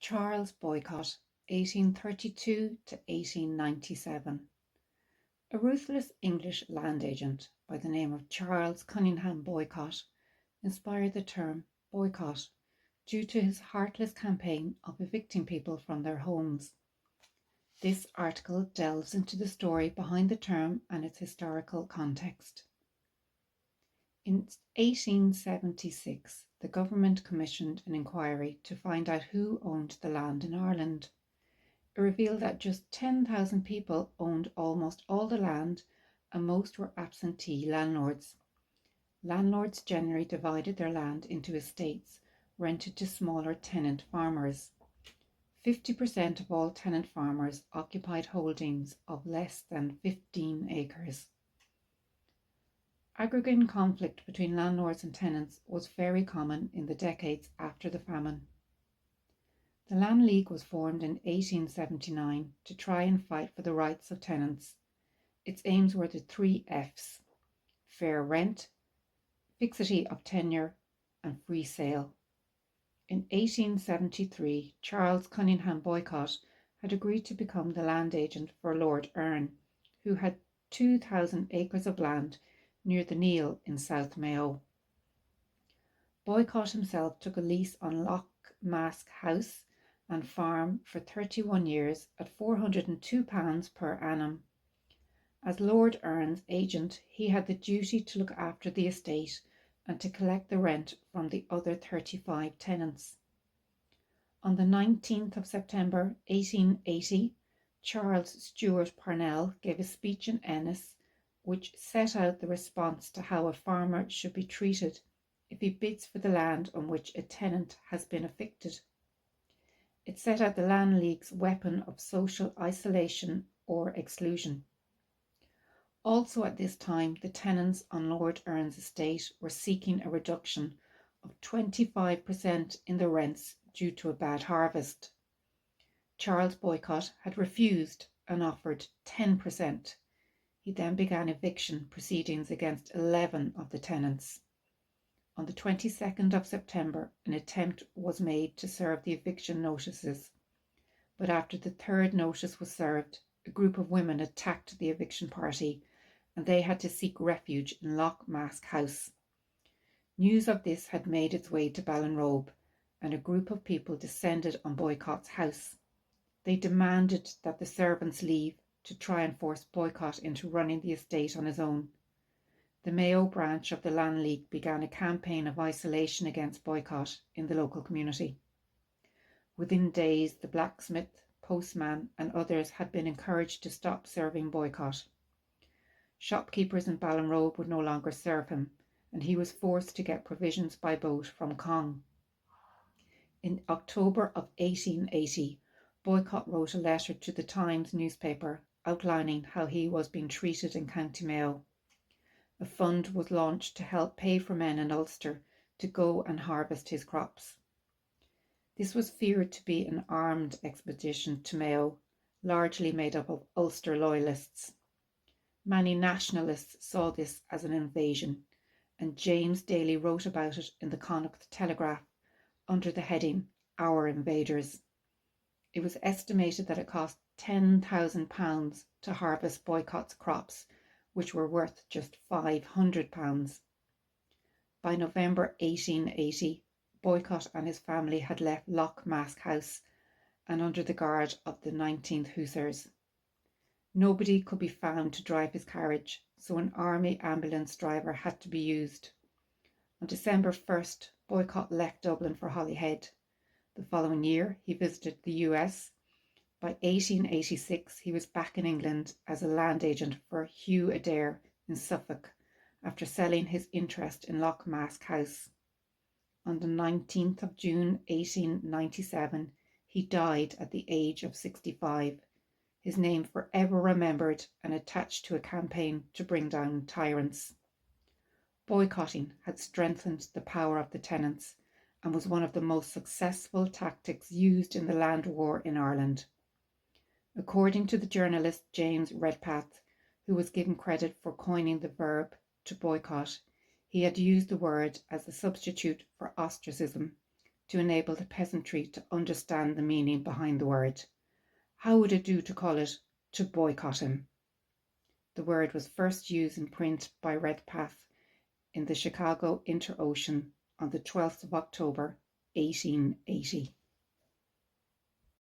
Charles Boycott, 1832 to 1897. A ruthless English land agent by the name of Charles Cunningham Boycott inspired the term boycott due to his heartless campaign of evicting people from their homes. This article delves into the story behind the term and its historical context. In 1876, the government commissioned an inquiry to find out who owned the land in Ireland. It revealed that just 10,000 people owned almost all the land, and most were absentee landlords. Landlords generally divided their land into estates rented to smaller tenant farmers. 50% of all tenant farmers occupied holdings of less than 15 acres. Agrarian conflict between landlords and tenants was very common in the decades after the famine. The Land League was formed in 1879 to try and fight for the rights of tenants. Its aims were the 3 F's: fair rent, fixity of tenure, and free sale. In 1873, Charles Cunningham Boycott had agreed to become the land agent for Lord Erne, who had 2,000 acres of land near the Neil in South Mayo. Boycott himself took a lease on Loch Mask House and farm for 31 years at £402 per annum. As Lord Erne's agent, he had the duty to look after the estate and to collect the rent from the other 35 tenants. On the 19th of September 1880, Charles Stewart Parnell gave a speech in Ennis which set out the response to how a farmer should be treated if he bids for the land on which a tenant has been evicted. It set out the Land League's weapon of social isolation or exclusion. Also at this time, the tenants on Lord Erne's estate were seeking a reduction of 25% in the rents due to a bad harvest. Charles Boycott had refused and offered 10%. He then began eviction proceedings against 11 of the tenants. On the 22nd of September, an attempt was made to serve the eviction notices, but after the third notice was served, a group of women attacked the eviction party and they had to seek refuge in Loch Mask House. News of this had made its way to Ballinrobe, and a group of people descended on Boycott's house. They demanded that the servants leave to try and force Boycott into running the estate on his own. The Mayo branch of the Land League began a campaign of isolation against Boycott in the local community. Within days, the blacksmith, postman and others had been encouraged to stop serving Boycott. Shopkeepers in Ballinrobe would no longer serve him, and he was forced to get provisions by boat from Cong. In October of 1880, Boycott wrote a letter to the Times newspaper outlining how he was being treated in County Mayo. A fund was launched to help pay for men in Ulster to go and harvest his crops. This was feared to be an armed expedition to Mayo, largely made up of Ulster loyalists. Many nationalists saw this as an invasion, and James Daly wrote about it in the Connacht Telegraph under the heading Our Invaders. It was estimated that it cost £10,000 to harvest Boycott's crops, which were worth just £500. By November 1880, Boycott and his family had left Loch Mask House and under the guard of the 19th Hussars. Nobody could be found to drive his carriage, so an army ambulance driver had to be used. On December 1st, Boycott left Dublin for Holyhead. The following year, he visited the US. By 1886, he was back in England as a land agent for Hugh Adair in Suffolk after selling his interest in Loch Mask House. On the 19th of June 1897, he died at the age of 65, his name forever remembered and attached to a campaign to bring down tyrants. Boycotting had strengthened the power of the tenants and was one of the most successful tactics used in the land war in Ireland. According to the journalist James Redpath, who was given credit for coining the verb to boycott, he had used the word as a substitute for ostracism, to enable the peasantry to understand the meaning behind the word. How would it do to call it "to boycott him"? The word was first used in print by Redpath in the Chicago Inter-Ocean on the 12th of October, 1880.